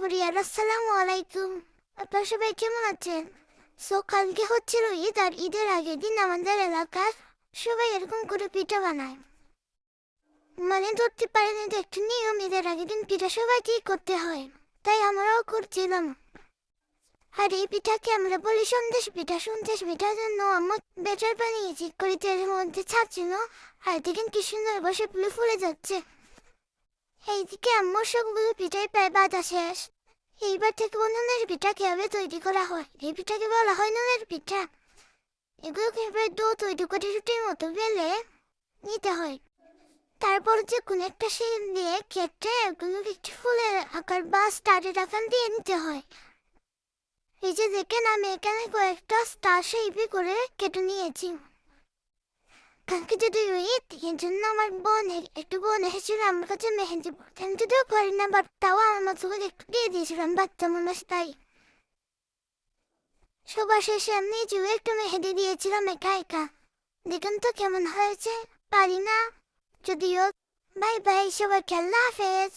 সাবরিয়ার আসসালামু আলাইকুম। আপনার সবাই কেমন আছেন? কালকে হচ্ছিল ঈদ, আর ঈদের আগের দিন আমাদের এলাকার সবাই এরকম করে পিঠা বানায়। মানে ধরতে পারেন, এটা একটা নিয়ম, ঈদের আগের দিন পিঠা সবাইকেই করতে হয়, তাই আমরাও করছিলাম। আর এই পিঠাকে আমরা বলি সন্দেশ পিঠা। সন্দেশ পিঠার জন্য আম্মু বেটার বানিয়েছি করে তেলের মধ্যে ছাড়ছিল, আর দেখেন কি সুন্দর বসে ফুলে ফুলে যাচ্ছে। এইদিকে আম্মুর সবগুলো পিঠাই প্রায় বাজা শেষ। এইবার থেকে নুনের পিঠা কিভাবে তৈরি করা হয়, এই পিঠাকে বলা হয় নুনের পিঠা। এগুলোকে এবার ডো তৈরি করে রুটির মতো বেলে নিতে হয়। তারপর যে কোনো একটা শেল দিয়ে কেটে এগুলোকে একটু ফুলের আকার বা স্টারের আকার দিয়ে নিতে হয়। এই যে দেখেন, আমি এখানে কয়েকটা স্টার শেপে করে কেটে নিয়েছি। কালকে যদি ঈদ, এই জন্য আমার বোন এসেছিল আমার কাছে মেহেন্দি পড়তে। আমি যদিও পারি না, বাট তাও আমার মতো করে একটু দিয়ে দিয়েছিলাম, বাচ্চা মানুষ তাই। সবার শেষে আমি নিজেও একটু মেহেদি দিয়েছিলাম একা একা। দেখুন তো কেমন হয়েছে। পারি না যদিও। বাই বাই, সবাইকে আল্লাহ হাফেজ।